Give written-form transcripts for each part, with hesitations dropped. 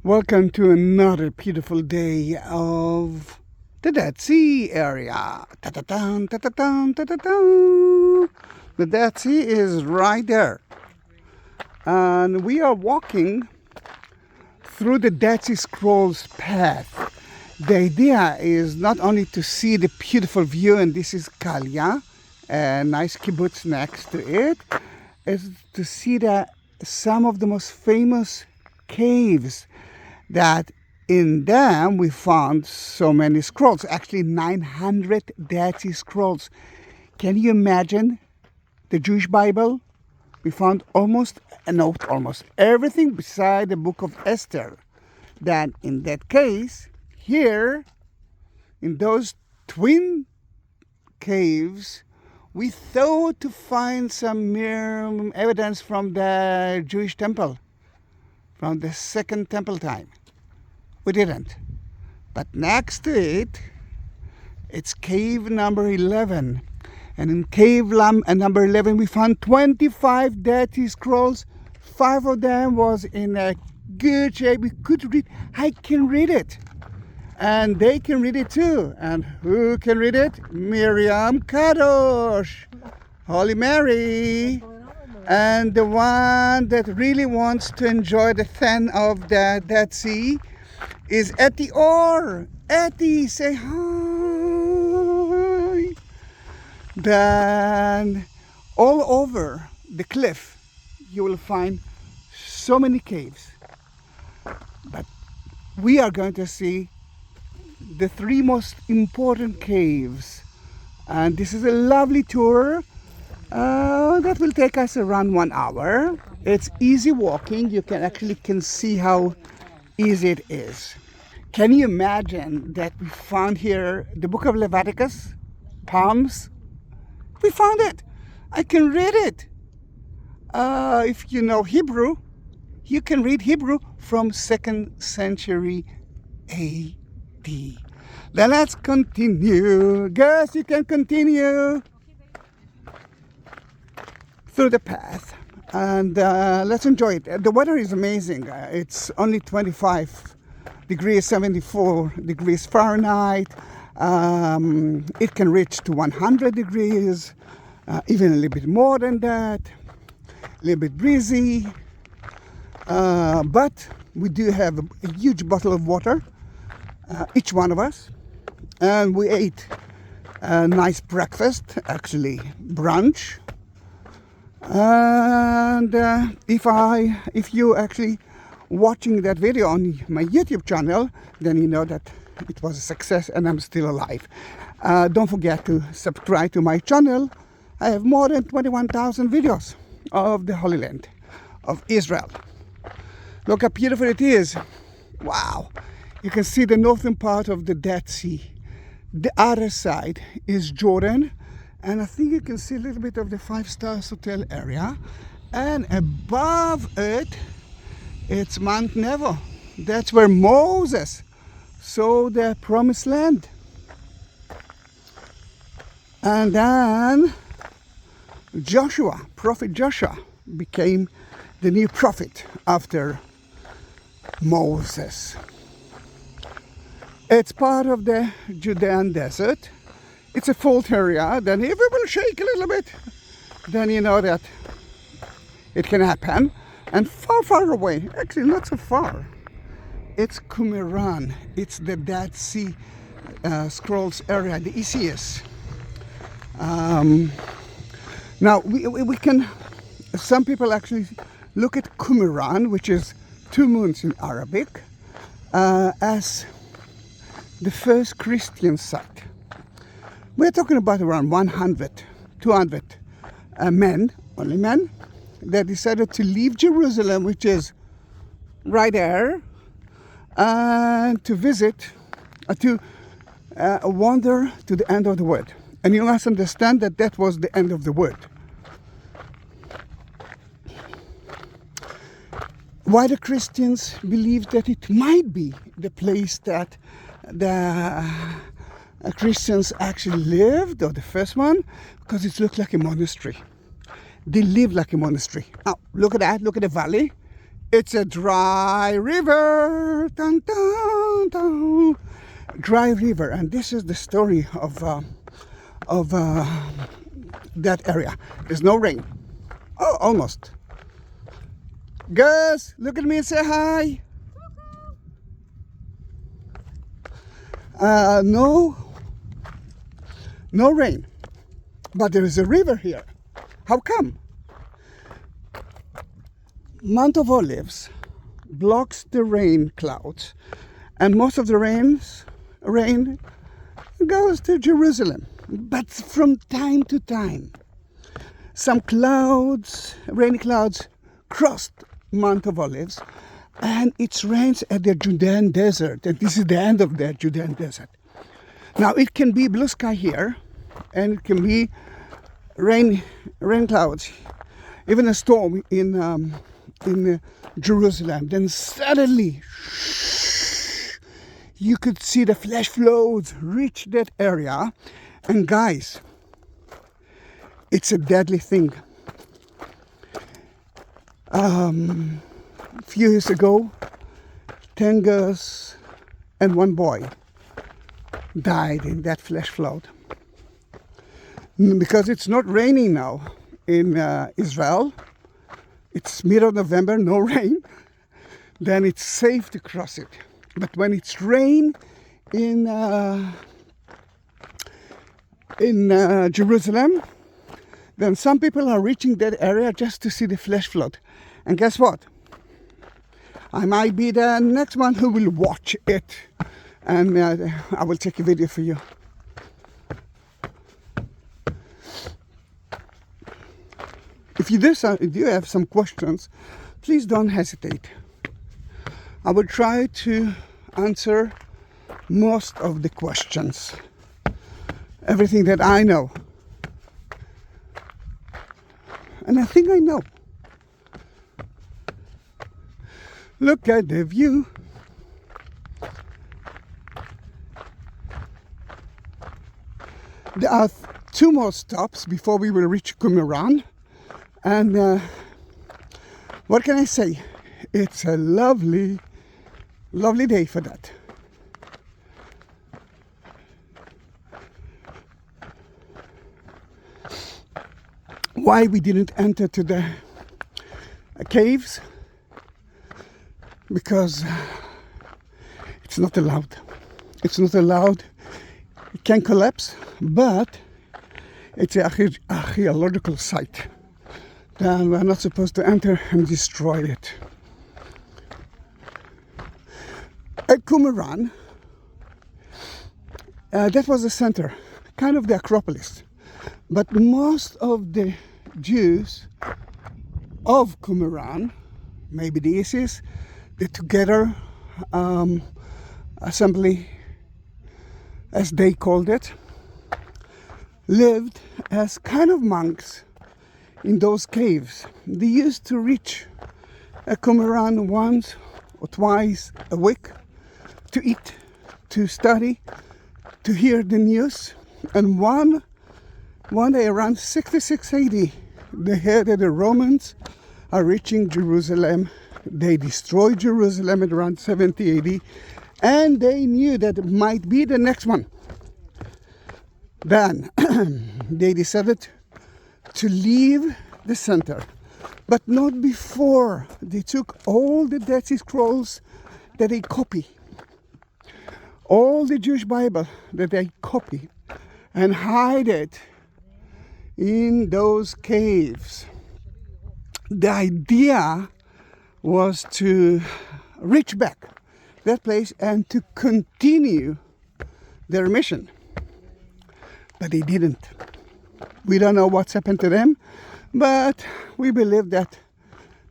Welcome to another beautiful day of the Dead Sea area. Ta-ta-tan, ta-ta-tan, ta-ta-tan. The Dead Sea is right there. And we are walking through the Dead Sea Scrolls path. The idea is not only to see the beautiful view, and this is Kalia, a nice kibbutz next to it, is to see that some of the most famous caves that in them we found so many scrolls, actually 900 Dead Sea Scrolls. Can you imagine the Jewish Bible? We found almost everything beside the book of Esther. That in that case, here, in those twin caves, we thought to find some mere evidence from the Jewish temple, from the second temple time. We didn't. But next to it, it's cave number 11. And in cave number 11, we found 25 Dead Sea Scrolls. 5 of them was in a good shape. We could read. I can read it. And they can read it too. And who can read it? Miriam Kadosh, Holy Mary. And the one that really wants to enjoy the fun of the Dead Sea is Etty Orr. Etty, say hi. Then all over the cliff you will find so many caves. But we are going to see the 3 most important caves. And this is a lovely tour that will take us around 1 hour. It's easy walking. You can see how easy it is. Can you imagine that we found here the book of Leviticus, Psalms? We found it. I can read it. If you know Hebrew, you can read Hebrew from 2nd century AD. Then let's continue. Girls, you can continue through the path. And let's enjoy it. The weather is amazing. It's only 25 degrees, 74 degrees Fahrenheit. It can reach to 100 degrees, even a little bit more than that. A little bit breezy. But we do have a huge bottle of water, each one of us. And we ate a nice breakfast, actually brunch. And if you actually watching that video on my YouTube channel, then you know that it was a success and I'm still alive. Don't forget to subscribe to my channel. I have more than 21,000 videos of the Holy Land of Israel. Look how beautiful it is. Wow. You can see the northern part of the Dead Sea. The other side is Jordan. And I think you can see a little bit of the 5-star hotel area. And above it, it's Mount Nebo. That's where Moses saw the promised land. And then Joshua, Prophet Joshua, became the new prophet after Moses. It's part of the Judean desert. It's a fault area. Then if it will shake a little bit, then you know that it can happen. And far away, actually not so far, it's Qumran. It's the Dead Sea Scrolls area, the ECS. Now we can, some people actually look at Qumran, which is 2 moons in Arabic, as the first Christian site. We're talking about around 100, 200 men, only men, that decided to leave Jerusalem, which is right there, and to visit, to wander to the end of the world. And you must understand that that was the end of the world. Why the Christians believed that it might be the place that the Christians actually lived, or the first one, because it looked like a monastery. They lived like a monastery. Now, look at that, look at the valley. It's a dry river. Dun, dun, dun. Dry river. And this is the story of that area. There's no rain. Oh, almost. Gus, look at me and say hi. No rain. But there is a river here. How come? Mount of Olives blocks the rain clouds, and most of the rain goes to Jerusalem. But from time to time, some clouds, rainy clouds, crossed Mount of Olives, and it rains at the Judean desert, and this is the end of the Judean desert. Now it can be blue sky here, and it can be rain clouds, even a storm in Jerusalem. Then suddenly, you could see the flash floods reach that area, and guys, it's a deadly thing. A few years ago, 10 girls and one boy died in that flash flood. Because it's not raining now in Israel, it's middle of November, no rain, then it's safe to cross it. But when it's rain in Jerusalem, then some people are reaching that area just to see the flash flood. And guess what? I might be the next one who will watch it, and I will take a video for you. If you do have some questions, please don't hesitate. I will try to answer most of the questions, everything that I know. And I think I know. Look at the view. There are 2 more stops before we will reach Qumran. And what can I say? It's a lovely, lovely day for that. Why we didn't enter to the caves? Because it's not allowed. It's not allowed. It can collapse, but it's an archaeological site. Then we're not supposed to enter and destroy it. At Qumran, that was the center, kind of the Acropolis. But most of the Jews of Qumran, maybe the ISIS, the Together Assembly, as they called it, lived as kind of monks in those caves. They used to reach Qumran once or twice a week to eat, to study, to hear the news. And one day around 66 AD, they heard that the Romans are reaching Jerusalem. They destroyed Jerusalem at around 70 AD, and they knew that it might be the next one. Then they decided to leave the center, but not before they took all the Dead Sea Scrolls that they copy, all the Jewish Bible that they copy, and hide it in those caves. The idea was to reach back that place and to continue their mission. But they didn't. We don't know what's happened to them, but we believe that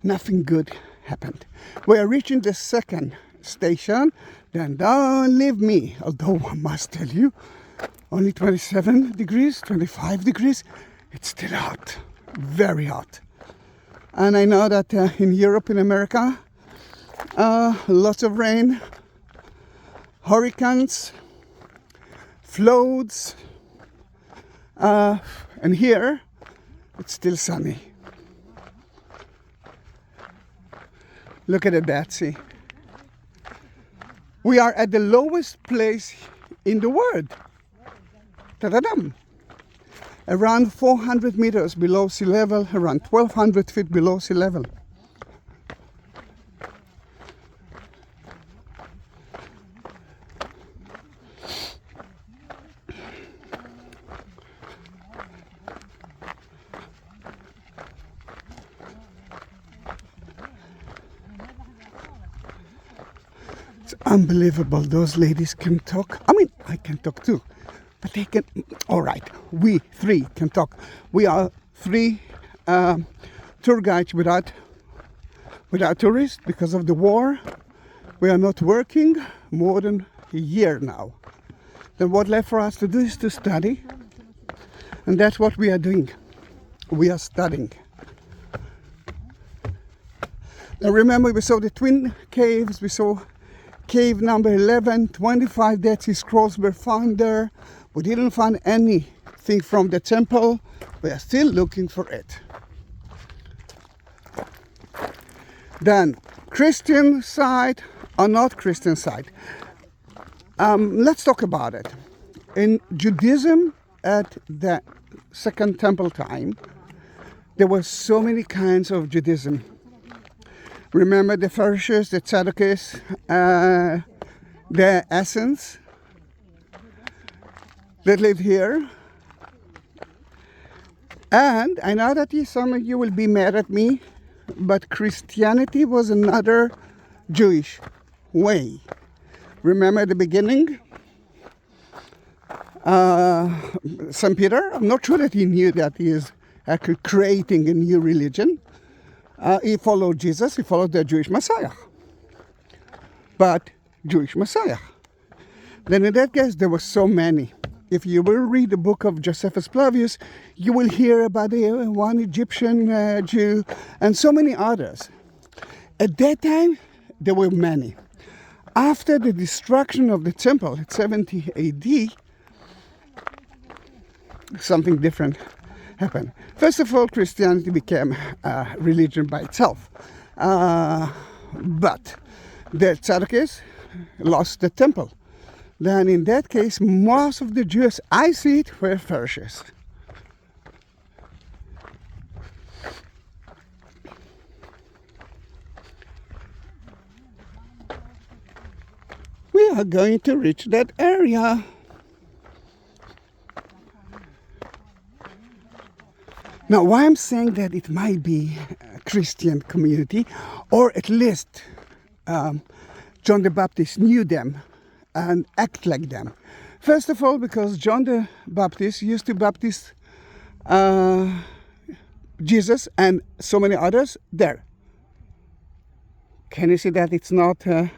nothing good happened. We are reaching the second station, then don't leave me. Although I must tell you, only 27 degrees, 25 degrees, it's still hot, very hot. And I know that in Europe, in America, lots of rain, hurricanes, floods, and here it's still sunny. Look at the Dead Sea. We are at the lowest place in the world. Ta-da-dam. Around 400 meters below sea level, around 1,200 feet below sea level. It's unbelievable. Those ladies can talk. I mean, I can talk too. But they can, all right, we three can talk. We are three tour guides without tourists because of the war. We are not working more than a year now. Then what left for us to do is to study. And that's what we are doing. We are studying. Now remember, we saw the twin caves, we saw cave number 11, 25 Dead Sea Scrolls were found there. We didn't find anything from the temple. We are still looking for it. Then, Christian side or not Christian side. Let's talk about it. In Judaism at the Second Temple time, there were so many kinds of Judaism. Remember the Pharisees, the Sadducees, the Essenes that lived here. And I know that some of you will be mad at me, but Christianity was another Jewish way. Remember the beginning? St. Peter, I'm not sure that he knew that he is actually creating a new religion. He followed Jesus, he followed the Jewish Messiah. But Jewish Messiah. Then in that case, there were so many. If you will read the book of Josephus Flavius, you will hear about the one Egyptian Jew and so many others. At that time, there were many. After the destruction of the temple at 70 AD, something different happened. First of all, Christianity became a religion by itself. But the Sadducees lost the temple. Then in that case, most of the Jews, I see it, were Pharisees. We are going to reach that area. Now, why I'm saying that it might be a Christian community, or at least John the Baptist knew them and act like them. First of all, because John the Baptist used to baptize Jesus and so many others there. Can you see that it's not a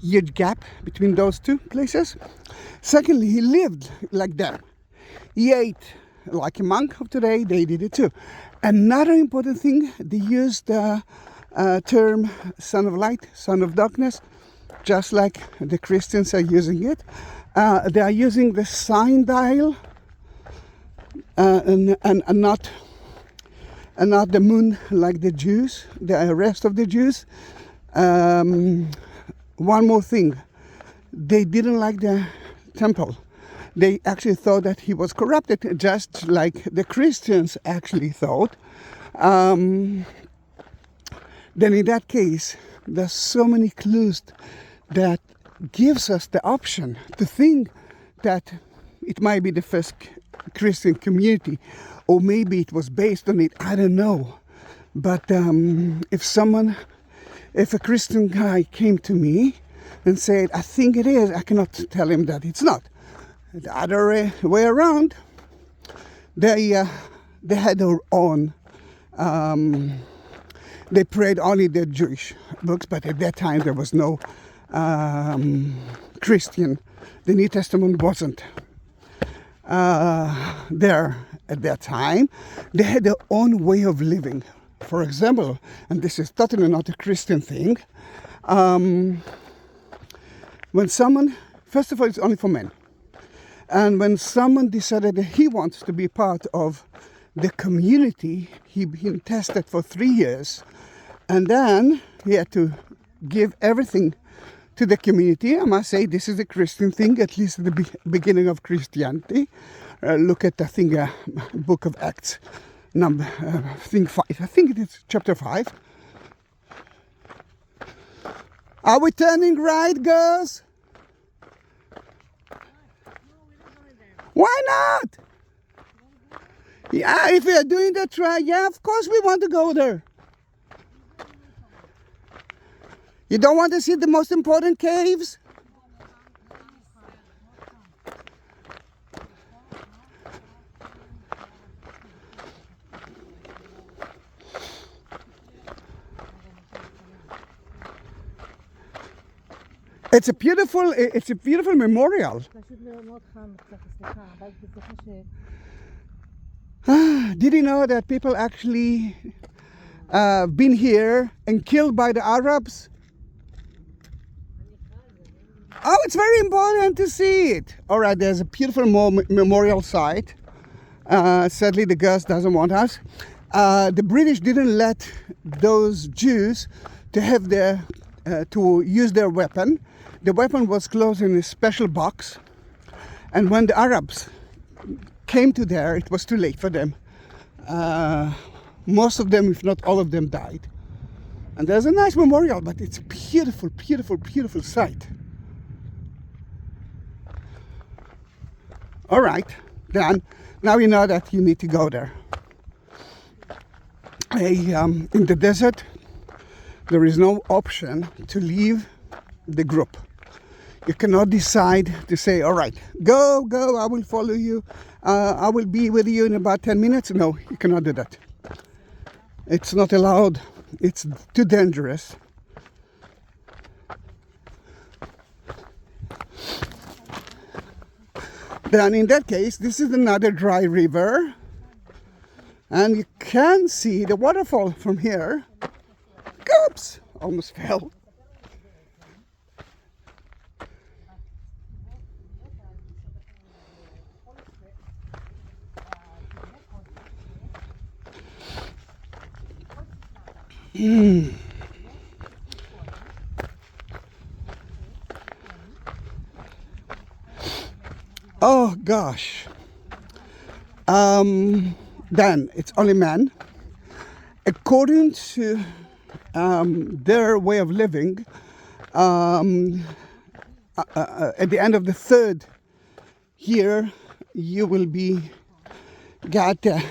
huge gap between those two places? Secondly, he lived like them. He ate like a monk of today, they did it too. Another important thing, they used the term son of light, son of darkness, just like the Christians are using it. They are using the sign dial and not the moon like the Jews, the rest of the Jews. One more thing, they didn't like the temple. They actually thought that he was corrupted, just like the Christians actually thought. Then in that case, there's so many clues that gives us the option to think that it might be the first Christian community, or maybe it was based on it, I don't know. But if a Christian guy came to me and said, I think it is, I cannot tell him that it's not. The other way around, they had their own, they prayed only the Jewish books, but at that time there was no Christian. The New Testament wasn't there at that time. They had their own way of living. For example, and this is totally not a Christian thing, when someone, first of all, it's only for men. And when someone decided that he wants to be part of the community, he been tested for 3 years. And then he had to give everything to the community. I must say this is a Christian thing, at least at the beginning of Christianity. Look at, I think, Book of Acts, I think 5. I think it is chapter 5. Are we turning right, girls? Why not? Yeah, if we are doing that right, yeah, of course we want to go there. You don't want to see the most important caves? It's a beautiful memorial. Did you know that people actually been here and killed by the Arabs? Oh, it's very important to see it. All right, there's a beautiful memorial site. Sadly, the girls doesn't want us. The British didn't let those Jews to have to use their weapon. The weapon was closed in a special box, and when the Arabs came to there, it was too late for them. Most of them, if not all of them, died. And there's a nice memorial, but it's a beautiful, beautiful, beautiful site. All right, then now you know that you need to go there. In the desert, there is no option to leave the group. You cannot decide to say, all right, go, I will follow you. I will be with you in about 10 minutes. No, you cannot do that. It's not allowed. It's too dangerous. Then in that case, this is another dry river. And you can see the waterfall from here. Oops, almost fell. Oh gosh. Then it's only men. According to their way of living, at the end of the 3rd year, you will got the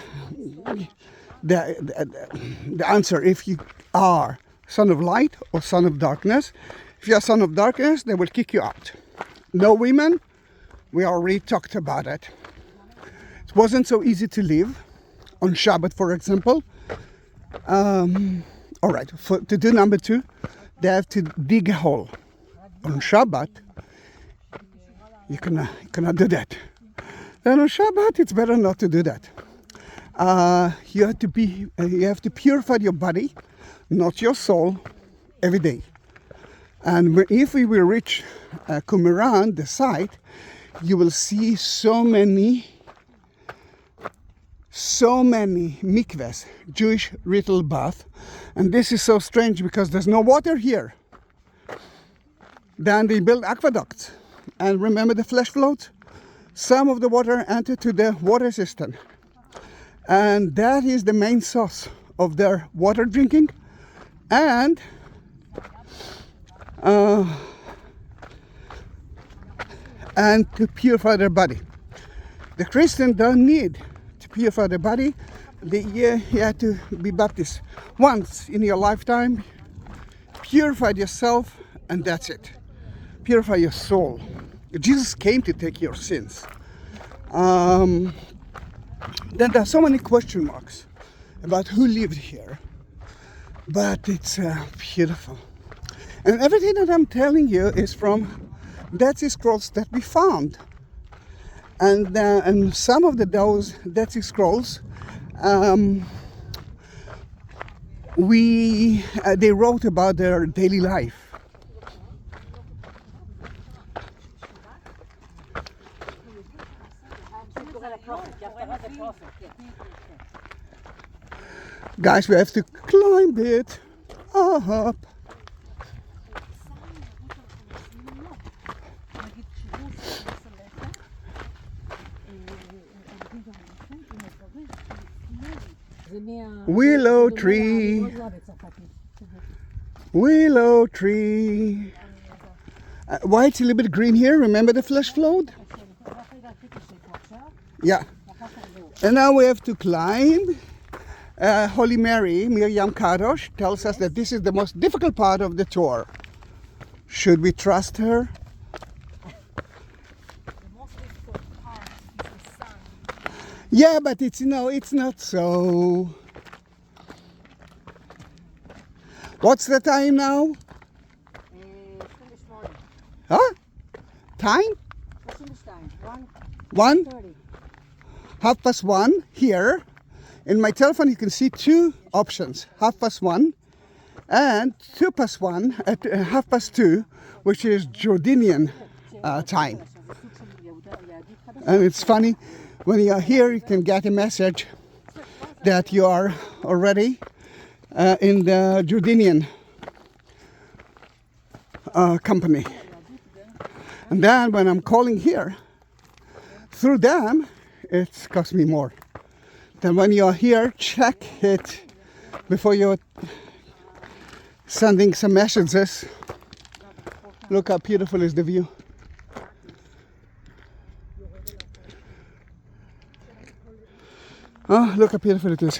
answer if you are son of light or son of darkness. If you are son of darkness, they will kick you out. No women. We already talked about it. It wasn't so easy to live on Shabbat, for example. All right, to do number 2, they have to dig a hole. On Shabbat, you cannot do that. And on Shabbat, it's better not to do that. You have to purify your body, not your soul, every day. And if we will reach Qumran, the site, you will see so many mikvahs, Jewish ritual bath. And this is so strange because there's no water here. Then they build aqueducts. And remember the flash floats? Some of the water entered to the water system. And that is the main source of their water drinking. And to purify their body. The Christian don't need to purify their body. You have to be baptized once in your lifetime. Purify yourself, and that's it. Purify your soul. Jesus came to take your sins. Then there are so many question marks about who lived here. But it's beautiful. And everything that I'm telling you is from Dead Sea Scrolls that we found. And some of those Dead Sea Scrolls, they wrote about their daily life. Guys, we have to climb it up. Willow tree. Willow tree. Why it's a little bit green here? Remember the flash flood? Yeah. And now we have to climb. Holy Mary, Miriam Kadosh, tells us that this is the most difficult part of the tour. Should we trust her? Yeah, but it's not so. What's the time now? Huh? Time? One? 1:30 here. In my telephone you can see two options, 1:30 and 2:01 at 2:30, which is Jordanian time. And it's funny, when you are here you can get a message that you are already in the Jordanian company. And then when I'm calling here through them, it costs me more. Then when you're here, check it before you're sending some messages. Look how beautiful is the view. Oh, look how beautiful it is.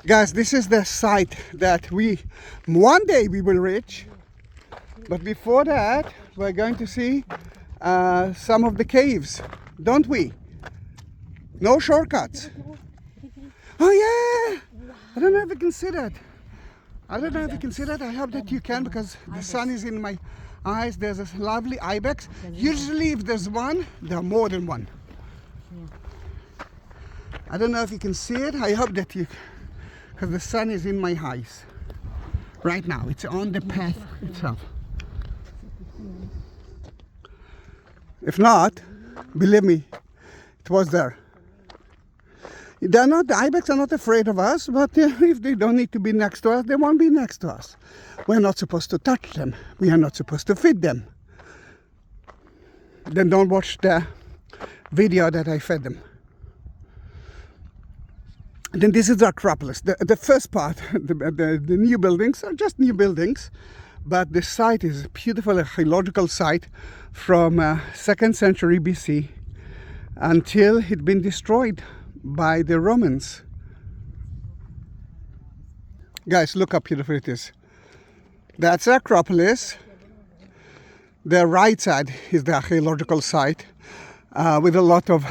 Guys, this is the site that one day we will reach, but before that we're going to see some of the caves, don't we? No shortcuts. Oh yeah! I don't know if you can see that. I hope that you can, because the sun is in my eyes. There's a lovely ibex. Usually if there's one, there are more than one. I don't know if you can see it. I hope that you, because the sun is in my eyes right now. It's on the path itself. If not, believe me, it was there. The ibex are not afraid of us, but if they don't need to be next to us, they won't be next to us. We're not supposed to touch them. We are not supposed to feed them. Then don't watch the video that I fed them. Then this is the Acropolis. The first part, the new buildings are just new buildings, but the site is a beautiful archaeological site from 2nd century BC until it had been destroyed by the Romans. Guys, look how beautiful it is. That's the Acropolis. The right side is the archaeological site with a lot of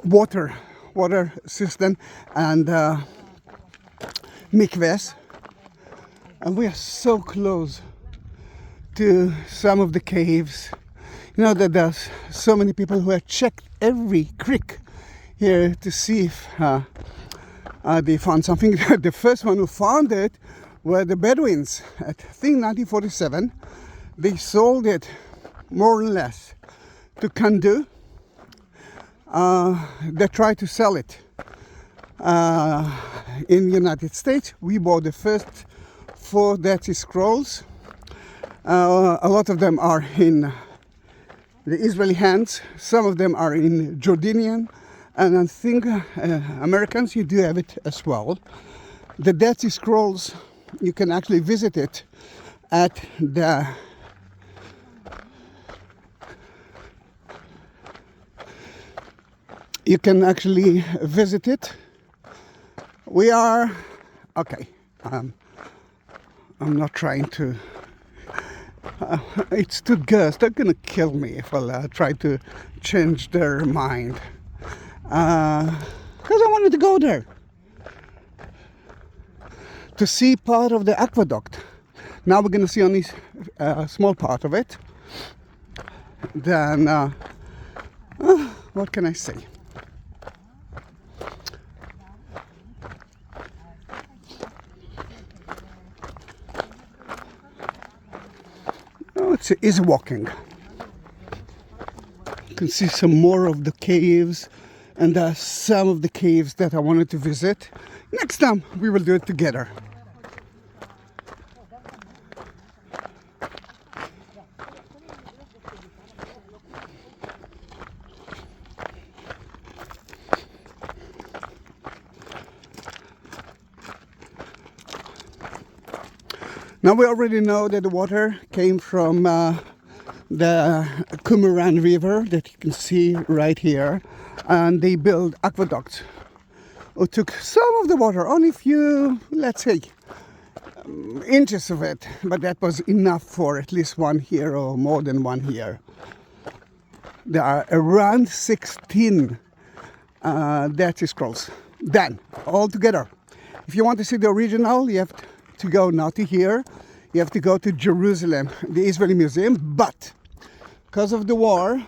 water system and mikvahs. And we are so close to some of the caves. You know that there's so many people who have checked every creek here to see if they found something. The first one who found it were the Bedouins. I think 1947. They sold it more or less to Kandu. They tried to sell it in the United States. We bought the first 4 Dead Sea Scrolls. A lot of them are in the Israeli hands. Some of them are in Jordanian. And I think Americans, you do have it as well. The Dead Sea Scrolls, you can actually visit it at the We are okay. I'm not trying to. It's too girls. They're gonna kill me if I try to change their mind. Because I wanted to go there to see part of the aqueduct. Now we're gonna see only a small part of it. Then what can I say? Oh, it's easy walking. You can see some more of the caves, and there are some of the caves that I wanted to visit. Next time we will do it together. Now we already know that the water came from the Qumran River that you can see right here, and they built aqueducts. It took some of the water, only a few, let's say, inches of it, but that was enough for at least 1 year or more than 1 year. There are around 16 Dead Sea Scrolls. Then, all together. If you want to see the original, you have to go not to here, you have to go to Jerusalem, the Israeli Museum, but because of the war,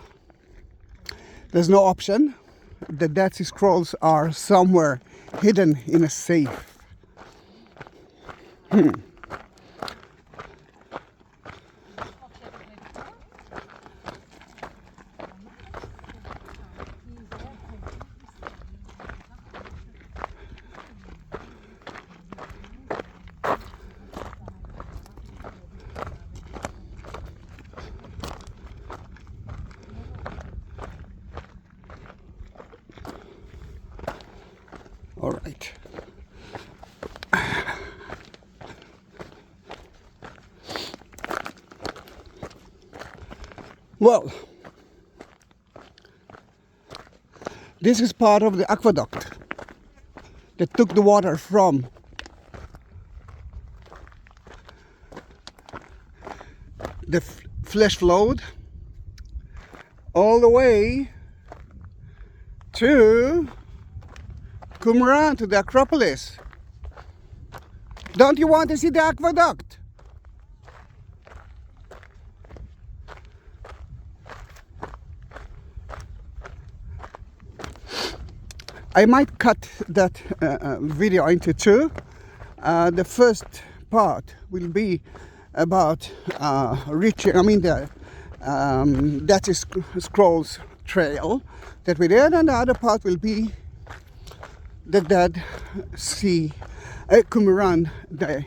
there's no option. The Dead Sea Scrolls are somewhere hidden in a safe. All right. Well, this is part of the aqueduct that took the water from the flesh flowed all the way to Qumran, to the Acropolis. Don't you want to see the aqueduct? I might cut that video into two. The first part will be about reaching, the Dead Sea Scrolls trail that we did, and the other part will be the Dead Sea, Qumran, the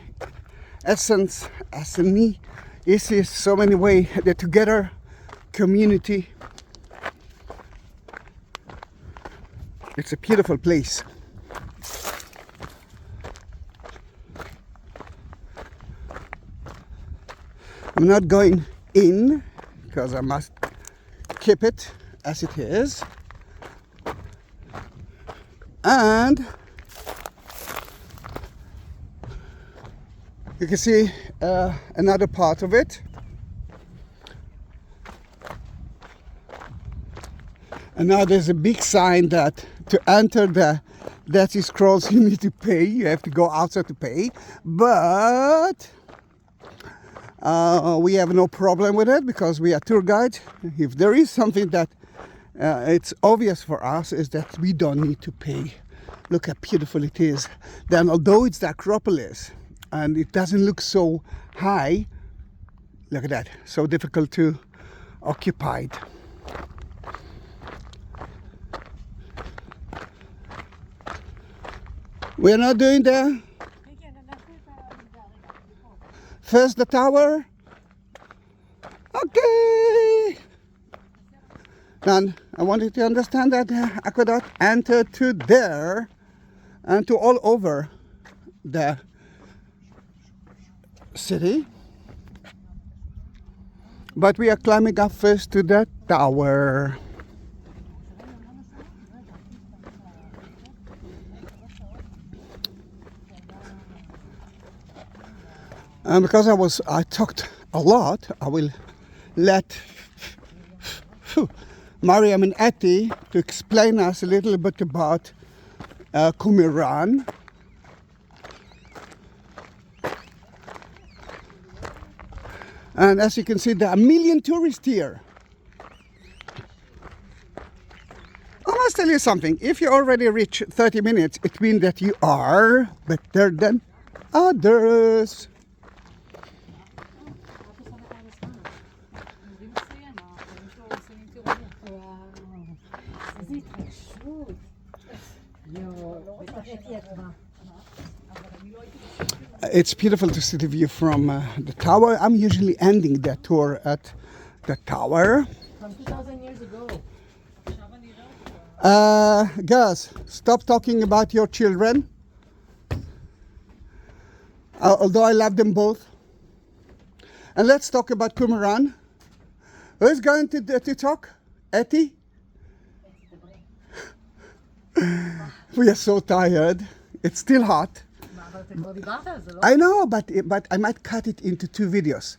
Essene. This is so many ways, the together community. It's a beautiful place. I'm not going in because I must keep it as it is. And you can see another part of it. And now there's a big sign that to enter the Dead Sea Scrolls you need to pay. You have to go outside to pay. But we have no problem with it because we are tour guides. If there is something that it's obvious for us is that we don't need to pay. Look how beautiful it is. Then although it's the Acropolis and it doesn't look so high, look at that, so difficult to occupy. We're not doing the first the tower. Okay. And I wanted to understand that aqueduct entered to there and to all over the city. But we are climbing up first to the tower. And because I talked a lot, I will let Mariam and Etty to explain us a little bit about Qumran. And as you can see, there are a million tourists here. I must tell you something. If you already reach 30 minutes, it means that you are better than others. It's beautiful to see the view from the tower. I'm usually ending the tour at the tower. From 2,000 years ago. Guys, stop talking about your children. Although I love them both. And let's talk about Qumran. Who's going to talk? Etty? We are so tired. It's still hot. I know, but I might cut it into 2 videos.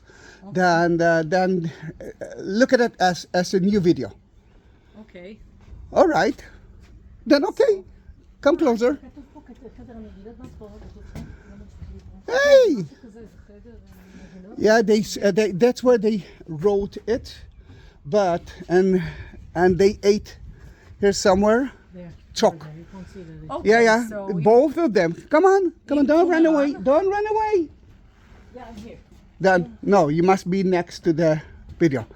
Okay. Then look at it as a new video. Okay. All right. Then okay. Come closer. Hey! Yeah, that's where they wrote it, but and they ate here somewhere. There. Chalk. Okay, Yeah. So Both of them. Come on. Don't run away. Don't run away. Yeah, I'm here. Then no, you must be next to the video.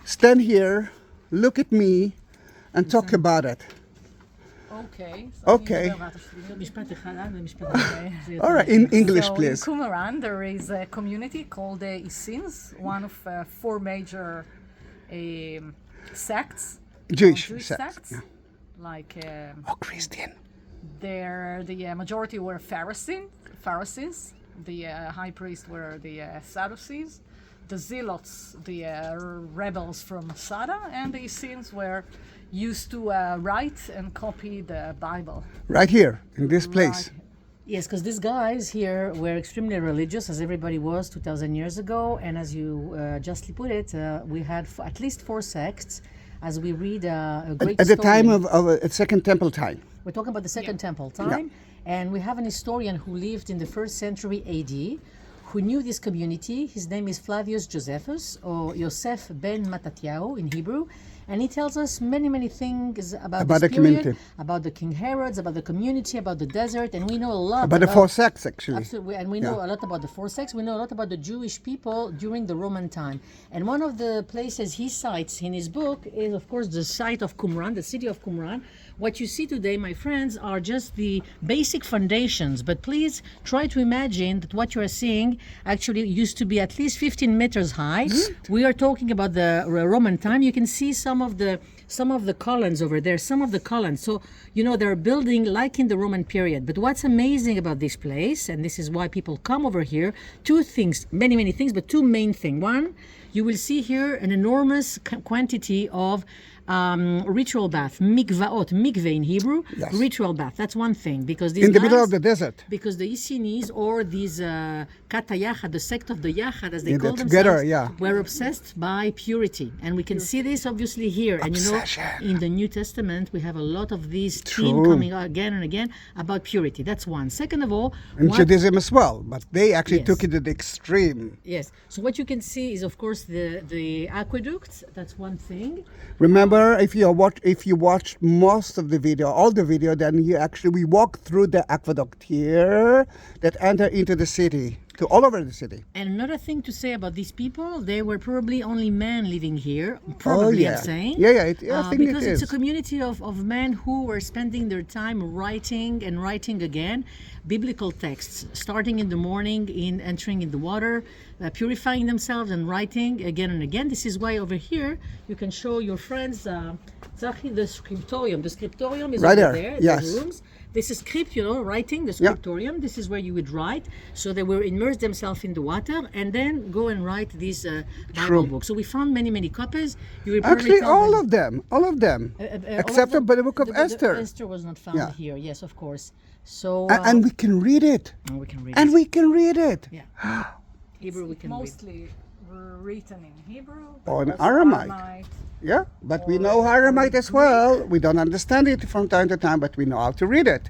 Stand here, look at me, and talk about it. Okay. Okay. All right, in English, so please. In Qumran, there is a community called the Essenes, one of 4 major sects. Jewish sects. Yeah. Like Christian. The majority were Pharisees. The high priest were the Sadducees. The Zealots, the rebels from Masada, and the Essenes were used to write and copy the Bible. Right here, in this place. Right. Yes, because these guys here were extremely religious, as everybody was 2,000 years ago. And as you justly put it, we had at least 4 sects. As we read a great At the time historian. of Second Temple time. We're talking about the Second Temple time. And we have an historian who lived in the 1st century AD, who knew this community. His name is Flavius Josephus, or Yosef ben Mattatyahu in Hebrew. And he tells us many, many things about this the period, community. about the King Herods, about the community, about the desert, and we know a lot About the 4 sects, actually. Absolutely, and we know a lot about the 4 sects. We know a lot about the Jewish people during the Roman time. And one of the places he cites in his book is, of course, the site of Qumran, the city of Qumran. What you see today, my friends, are just the basic foundations. But please try to imagine that what you are seeing actually used to be at least 15 meters high. We are talking about the Roman time. You can see some of the columns over there, some of the columns. So, you know, they're building like in the Roman period. But what's amazing about this place, and this is why people come over here, 2 things, many, many things, but 2 main things. One, you will see here an enormous quantity of ritual bath, mikvaot, mikveh in Hebrew, ritual bath. That's one thing, because these in the middle of the desert. Because the Essenes, or these Kata Yachad, the sect of the Yachad, as they call together, themselves, were obsessed by purity. And we can see this obviously here. Obsession. And you know, in the New Testament, we have a lot of these themes coming out again and again about purity. That's one. Second of all, in Judaism as well, but they actually took it to the extreme. Yes. So what you can see is, of course, the aqueducts. That's one thing. Remember, if you watched most of the video, all the video, then we walk through the aqueduct here that enter into the city, to all over the city. And another thing to say about these people, they were probably only men living here. Probably, I'm saying. I think because it is. It's a community of men who were spending their time writing and writing again biblical texts, starting in the morning, entering in the water, purifying themselves and writing again and again. This is why over here you can show your friends Zahi, the scriptorium. The scriptorium is right over there. there. Yes. The rooms. This is script, you know, writing, the scriptorium. This is where you would write. So they will immerse themselves in the water and then go and write these Bible books. So we found many, many copies. You will actually all of them, except for the book of Esther. Esther was not found here. Yes, of course. So and we can read it. And we can read and it. we can read it. Yeah. Hebrew we can mostly written in Hebrew. Or in Aramaic. Yeah, but we know Aramaic as well. We don't understand it from time to time, but we know how to read it.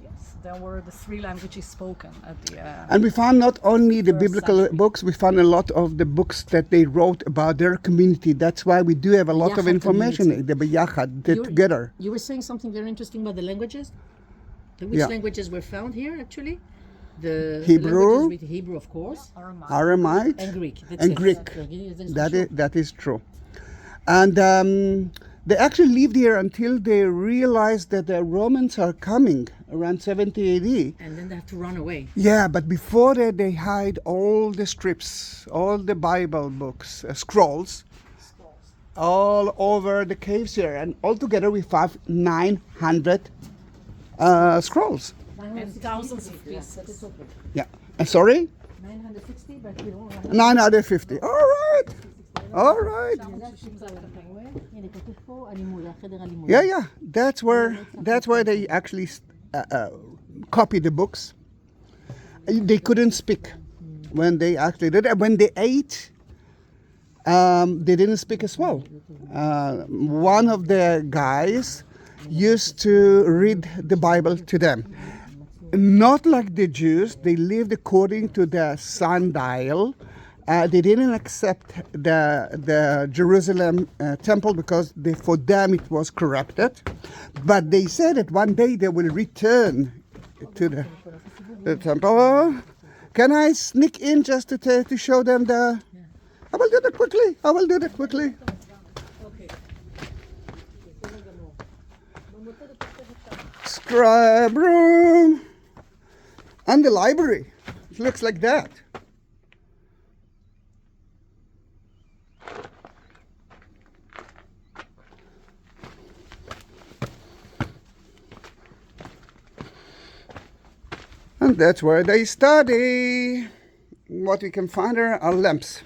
Yes, there were the 3 languages spoken at the. And we found not only the biblical books, we found a lot of the books that they wrote about their community. That's why we do have a lot of information. The B'yachad, together. You were saying something very interesting about the languages. Which languages were found here, actually? The Hebrew, Hebrew, of course, Aramaic, and Greek. That is true. And they actually lived here until they realized that the Romans are coming. around 70 AD. And then they have to run away. Yeah, but before that, they hide all the strips, all the Bible books, scrolls, all over the caves here. And altogether, we found 900 scrolls. And thousands of pieces. Yeah. Sorry? 960, but we don't have 950. All right. All right. Yeah. That's where they actually copy the books. They couldn't speak when they actually did it. When they ate, they didn't speak as well. One of the guys used to read the Bible to them. Not like the Jews, they lived according to the sundial. They didn't accept the Jerusalem temple because for them it was corrupted. But they said that one day they will return to the temple. Can I sneak in just to show them the... I will do that quickly. Scribe room. And the library. It looks like that. And that's where they study. What we can find there are lamps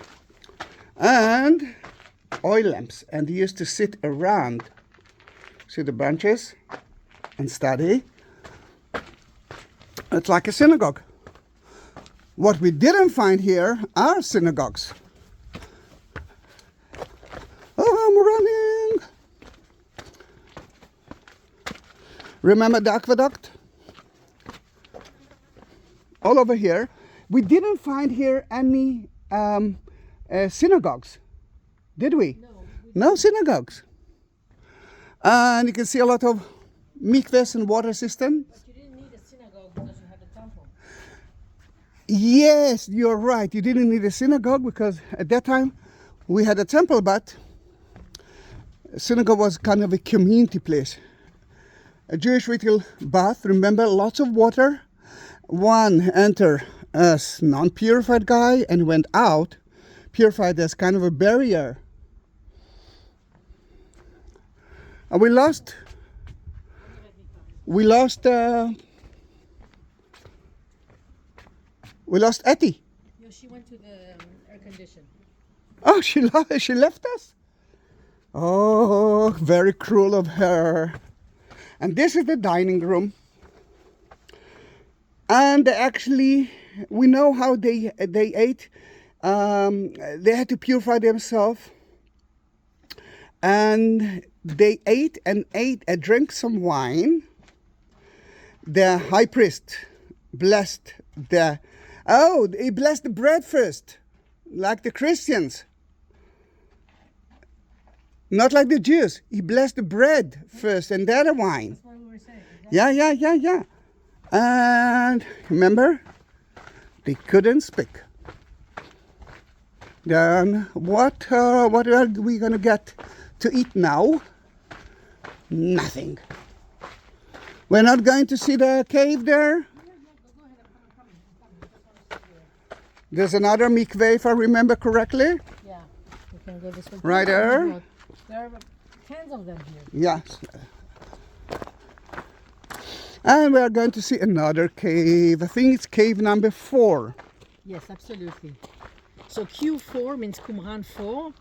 and oil lamps. And they used to sit around, see the branches, and study. It's like a synagogue. What we didn't find here are synagogues. Oh, I'm running. Remember the aqueduct? All over here. We didn't find here any synagogues, did we? No synagogues. And you can see a lot of mikvahs and water systems. Yes, you're right. You didn't need a synagogue because at that time we had a temple, but a synagogue was kind of a community place. A Jewish ritual bath, remember, lots of water. One entered as non-purified guy and went out purified as kind of a barrier. And we lost Etty. No, she went to the air condition. Oh, she left us? Oh, very cruel of her. And this is the dining room. And actually, we know how they ate. They had to purify themselves. And they ate and drank some wine. The high priest blessed he blessed the bread first, like the Christians. Not like the Jews. He blessed the bread first and then the wine. That's what we were saying. Yeah. And remember, they couldn't speak. Then what are we going to get to eat now? Nothing. We're not going to see the cave there. There's another mikveh, if I remember correctly. Yeah, we can go this way. Right there. There are tens of them here. Yes. And we are going to see another cave. I think it's cave number 4. Yes, absolutely. So Q4 means Qumran 4.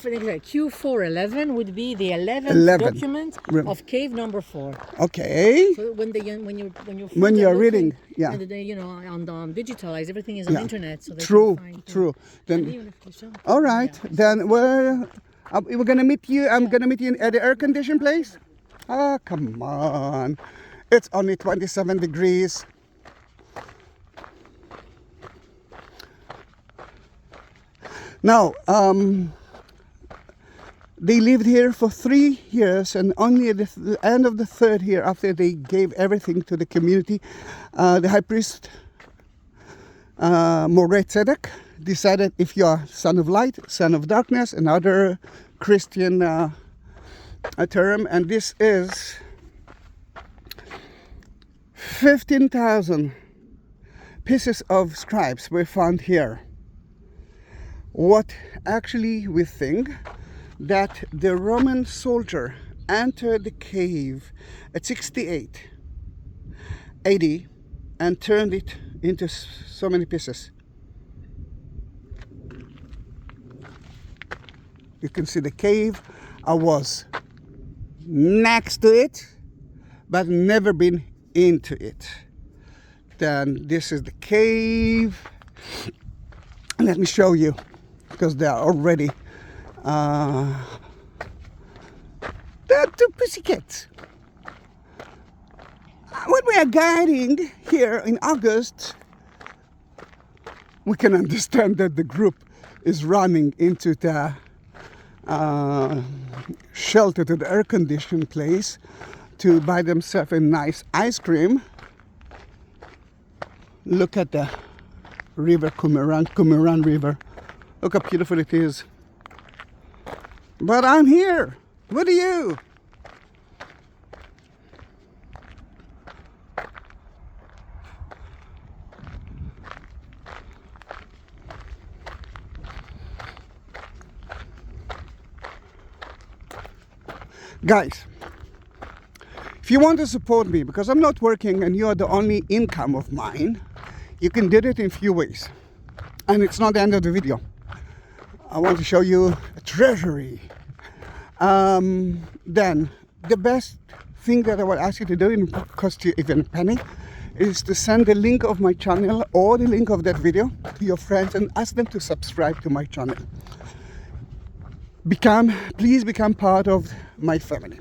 Q411 would be the 11th document of cave number 4. Okay. So when you're reading, yeah. And they, on digitalized, everything is on internet, so they True. can find. True. Then, Even if they show, all right. yeah. Then we're gonna meet you. I'm gonna meet you at the air-conditioned place. Ah, come on. It's only 27 degrees. Now, they lived here for 3 years, and only at the end of the 3rd year, after they gave everything to the community, the high priest, Moreh Tzedek, decided if you are son of light, son of darkness, another Christian term, and this is 15,000 pieces of scribes were found here. What actually we think that the Roman soldier entered the cave at 68 AD and turned it into so many pieces. You can see the cave. I was next to it, but never been into it. Then this is the cave. Let me show you, because they are already there are two pussycats. When we are guiding here in August, we can understand that the group is running into the shelter, to the air-conditioned place, to buy themselves a nice ice cream. Look at the river, Qumran River. Look how beautiful it is. But I'm here. What are you? Guys, if you want to support me, because I'm not working and you are the only income of mine, you can do it in a few ways. And it's not the end of the video. I want to show you a treasury. Then the best thing that I will ask you to do, it won't cost you even a penny, is to send the link of my channel or the link of that video to your friends and ask them to subscribe to my channel. Please become part of my family.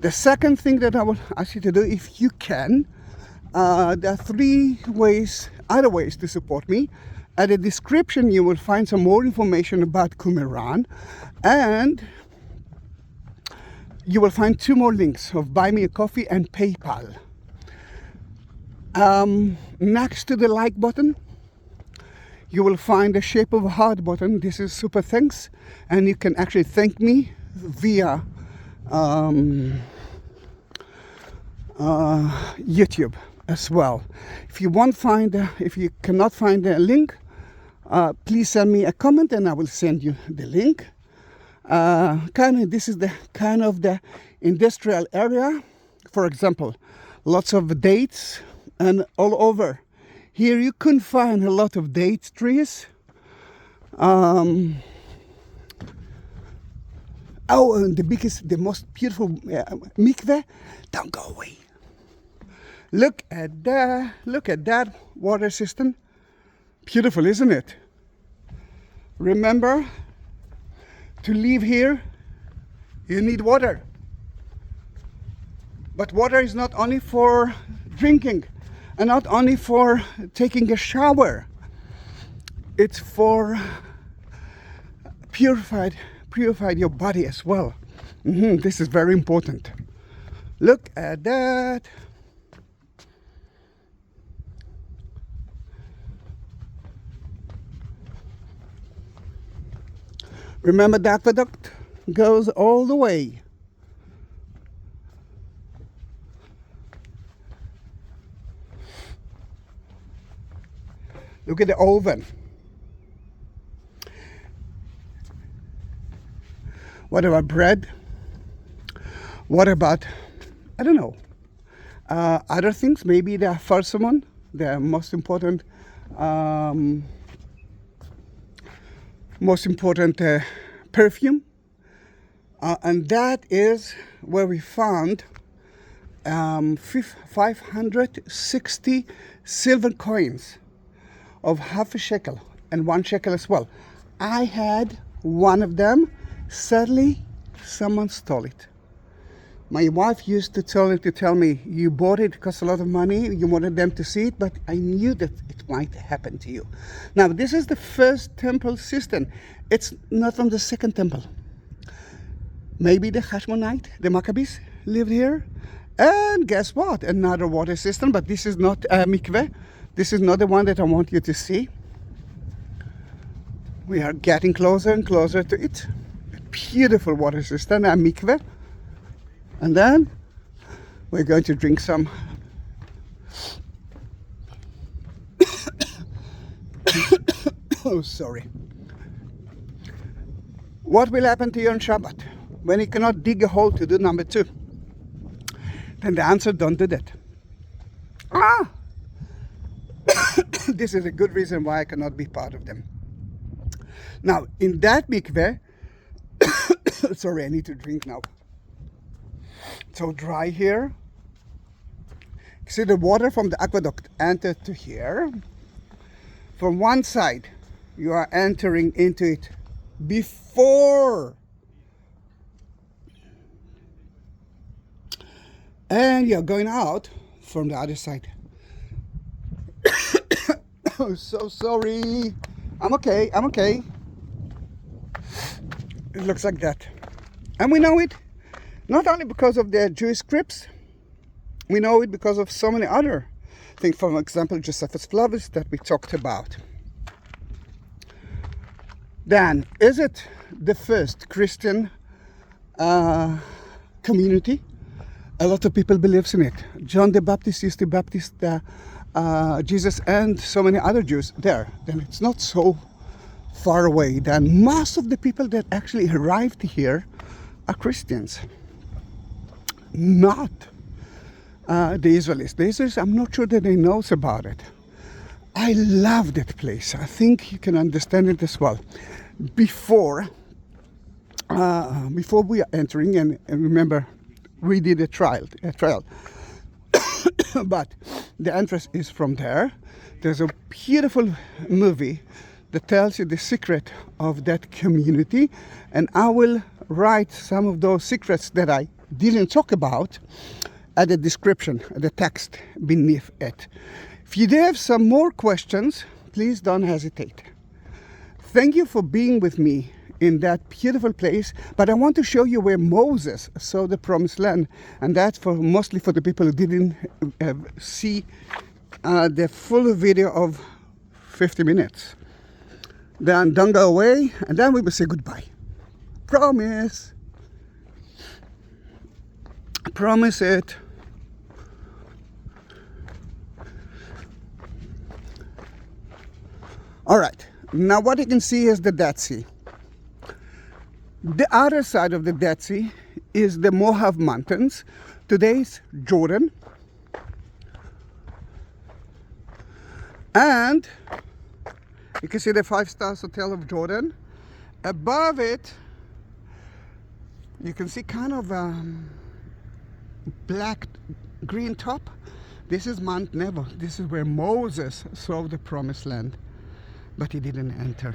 The second thing that I will ask you to do, if you can, there are other ways to support me. At the description you will find some more information about Qumran, and you will find two more links of Buy Me a Coffee and PayPal. Next to the like button, you will find the shape of a heart button. This is super thanks, and you can actually thank me via YouTube as well. If you cannot find the link, please send me a comment and I will send you the link. This is the kind of the industrial area. For example, lots of dates, and all over here you couldn't find a lot of date trees. And the most beautiful mikveh. Don't go away. Look at that water system. Beautiful, isn't it? Remember, to live here, you need water. But water is not only for drinking and not only for taking a shower. It's for purified your body as well. This is very important. Look at that. Remember, the aqueduct goes all the way. Look at the oven. What about bread? What about, I don't know, other things? Maybe the first one, the most important perfume, and that is where we found 560 silver coins of half a shekel and 1 shekel as well. I had one of them. Sadly, someone stole it. My wife used to tell me, you bought it, it cost a lot of money, you wanted them to see it, but I knew that it might happen to you. Now, this is the first temple system. It's not from the second temple. Maybe the Hashmonite, the Maccabees, lived here. And guess what? Another water system, but this is not a mikveh. This is not the one that I want you to see. We are getting closer and closer to it. A beautiful water system, a mikveh. And then we're going to drink some Oh, sorry. What will happen to you on Shabbat when you cannot dig a hole to do number 2? Then the answer, don't do that. This is a good reason why I cannot be part of them. Now, in that mikveh, sorry, I need to drink now. So dry here. See, the water from the aqueduct entered to here. From one side, you are entering into it before, and you're going out from the other side. Oh, so sorry. I'm okay. It looks like that. And we know it not only because of the Jewish scripts, we know it because of so many other things. For example, Josephus Flavius that we talked about. Then, is it the first Christian community? A lot of people believes in it. John the Baptist used to baptize Jesus and so many other Jews there. Then it's not so far away. Then most of the people that actually arrived here are Christians, not the Israelis. The Israelis, I'm not sure that they knows about it. I love that place. I think you can understand it as well. Before we are entering, and remember, we did a trial, but the entrance is from there. There's a beautiful movie that tells you the secret of that community, and I will write some of those secrets that I didn't talk about at the description, at the text beneath it. If you do have some more questions, please don't hesitate. Thank you for being with me in that beautiful place, but I want to show you where Moses saw the promised land, and that's mostly for the people who didn't see the full video of 50 minutes. Then don't go away, and then we will say goodbye. Promise. I promise it. All right, now what you can see is the Dead Sea. The other side of the Dead Sea is the Moab Mountains. Today's Jordan. And you can see the 5-star hotel of Jordan. Above it, you can see kind of a black green top. This is Mount Nebo. This is where Moses saw the promised land, but he didn't enter.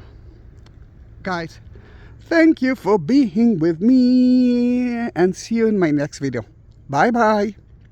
Guys, thank you for being with me, and see you in my next video. Bye bye.